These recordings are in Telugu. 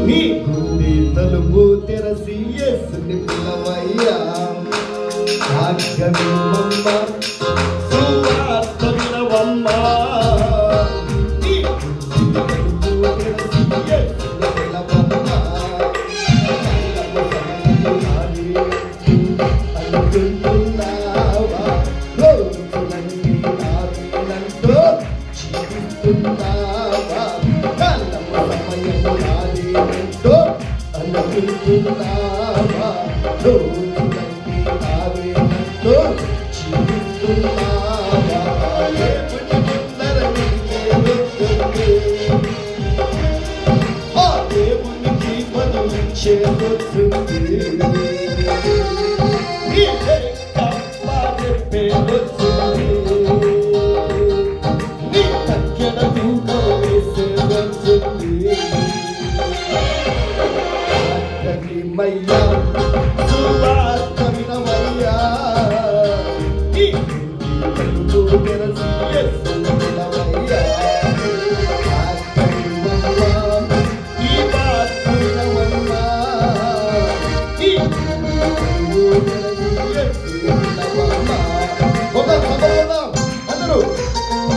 నీ గుండె తలుపు తెరసి యేసుని పిలవయ్యా భాగ్యమమ్మ సువార్త వినవమ్మ నీ గుండె తలుపు తెరసి యేసుని పిలవమ్మ అనుకుంటున్నావా రోజులన్నీ నాతో జీవిస్తున్నావా కాలము సమయము నాదేనంతో అనుకుంటున్నావా రోజులన్నీ నాదేనంతో జీవిస్తున్నావా దేవుని ముందర నీకే వస్తుంది ఆ దేవునికి బదులిచ్చే వస్తుంది మయ్యా సువార్త వినవయ్యా ఈ తలుపు తెరసి యేసుని పిలవయ్యా భాగ్యమమ్మ ఈ వార్త వినవమ్మ ఈ తలుపు తెరసి యేసుని పిలవమ్మ ఒక సభలో అందరూ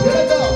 జరగం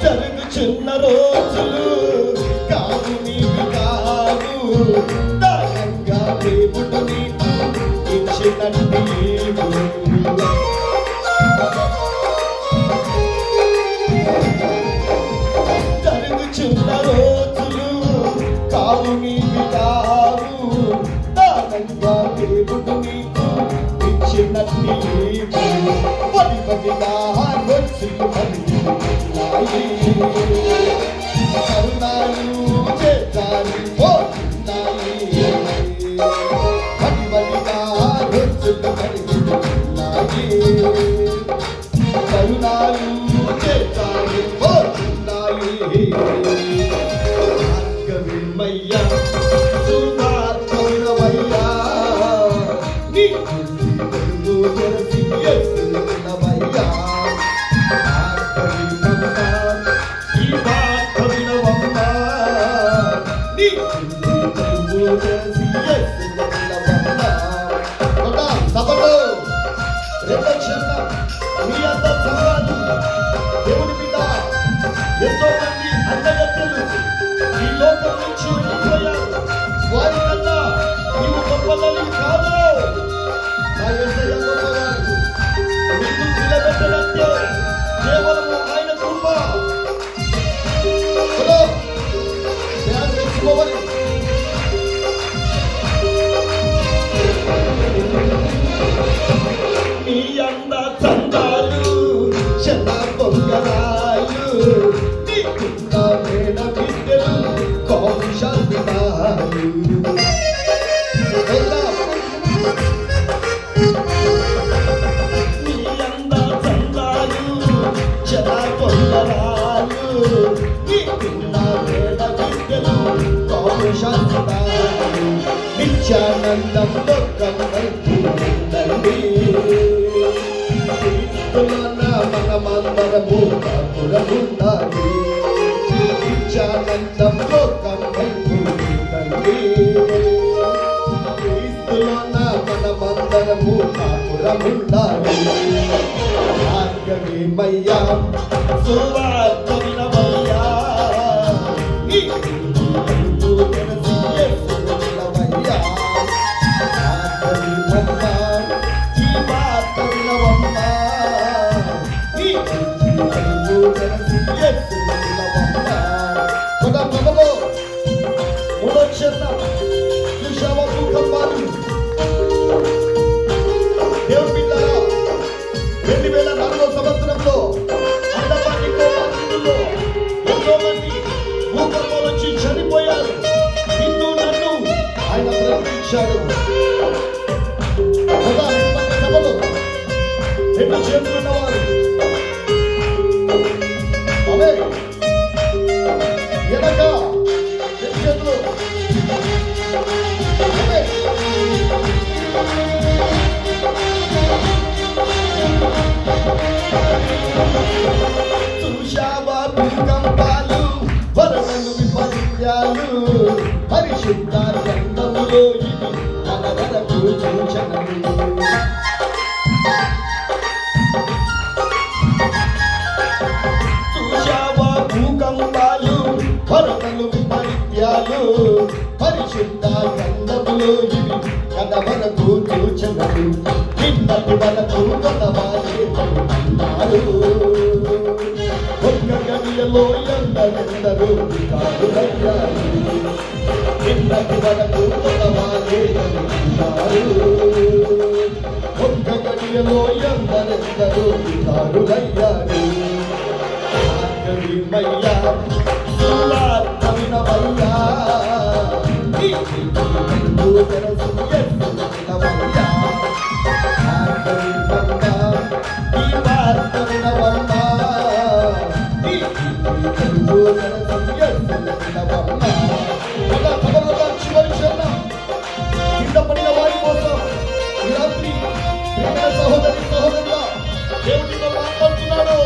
జరుగుచున్న రోజులు కాదు నీకు కాదు దానంగా దేవుడు నీకు ఇచ్చినట్టు జరుగుచున్న రోజులు కాదు నీకు కాదు దానంగా దేవుడు నీకు ఇచ్చినట్టు పది పదిగా వచ్చి కరుణాలు చేతారు పోతున్నాయి పదివదిగా రోజులు కలుగుతున్నాయి కరుణాలు చేతారు పోతున్నాయి భాగ్యమయ్యా సువార్త వినవయ్యా నీ తలుపు తెరసి యేసుని పిలవయ్యా సభలో రెండక్షణ మీ అంత సంఘాలు దేవుని మీద ఎంతో మంది అందగత్తెలు ఈ లోకం నుంచి వెళ్ళిపోయారు వారికన్నా నీవు గొప్పదని కాదు నా యేసయ్య గొప్పవాడు నిన్ను నిలబెట్టడంటే కేవలము ఆయన కృప నీ అంద చందాలు చెన్న పొంగరాలు నీకున్న మేడ బిడ్డలు కోశాలు నీ అంద చందాలు చెన్న పొంగరాలు నీకున్న మేడ బిడ్డలు కోశాలు నిత్యానందంలో కమ్మల్ని మనమందరము కాపురముండాలి నిత్యానందంలో కమ్మల్ని క్రీస్తులోన మనమందరము కాపురముండాలి భాగ్యమయ్యా సువార్త వినవయ్యా ఈ తలుపు తెరసి యేసుని పిలవయ్యా భాగ్యమమ్మ ఈ వార్త వినవమ్మ ఈ తలుపు తెరసి యేసుని పిలవమ్మ ఒక ప్రభువు మూడో చరణం చూశావా భూకంపాలు రెండు చేతులు ఉన్నవారు అవే వెనక రెండు చేతులు అవే చూశావా భూకంపాలు వరదలు విపర్యాలు పరిశుద్ధ గ్రంథములో ఇది అనవరకు సూచనలు చూశావా భూకంపాలు వరదలు విపర్యాలు పరిశుద్ధ గ్రంథములో ఇది అనవరకు సూచనలు నిన్నటి వరకు కొనవాలే అన్నారు ఒక్క గడియలో ఎందరెందరూ వికారులయ్యారు నిన్నటి వరకు కొనవాలే అన్నారు ఒక్క గడియలో ఎందరెందరూ వికారులయ్యారు ఆర్గవిమయ్యా సువార్తవినవయ్యా సహోదరి సహోదరుడా దేవుడితో మాట్లాడుతున్నాడు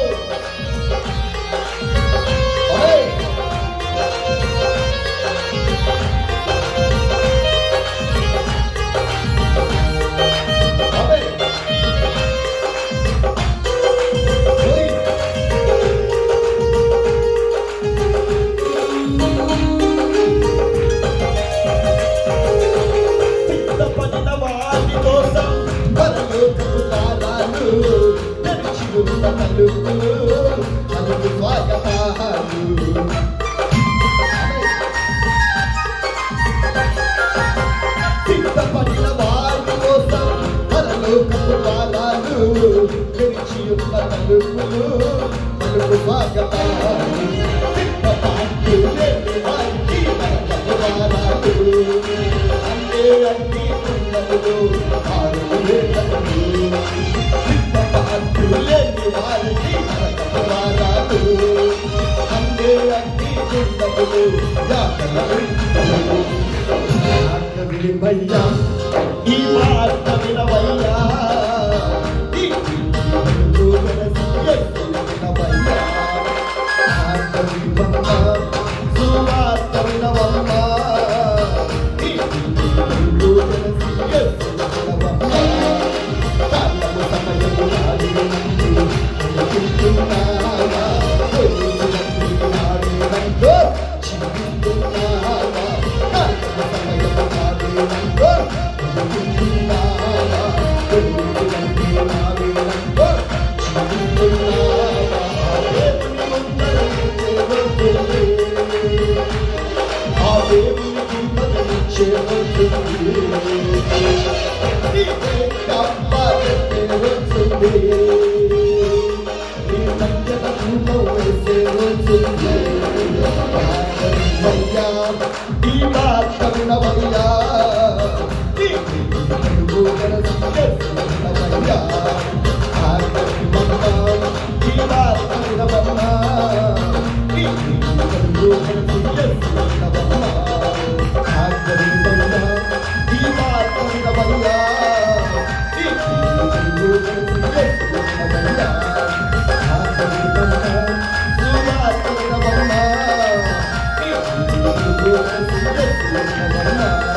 సిద్ధపడిన వారి కోసం పరలోకపు ద్వారాలు తెరిచి ఉన్న తలుపులు మనకు స్వాగతాలు సిద్ధపాటు లేని వారికి నరకపు ద్వారాలు అంతే అన్ని ఉన్నదులు ఆరు వేదములు సిద్ధపాటు లేని వారికి నరకపు ద్వారాలు అంతే అన్ని ఉన్నదులు యాతనలు ఆర్గవిమయ్యా ఈ వార్త వినవయ్యా ఈ వినవయ్యా ఆర్గవిమయ్యా సువార్త వినవమ్మా ఈ కాలము సమయము నాది అనుకుంటున్నావా Yes,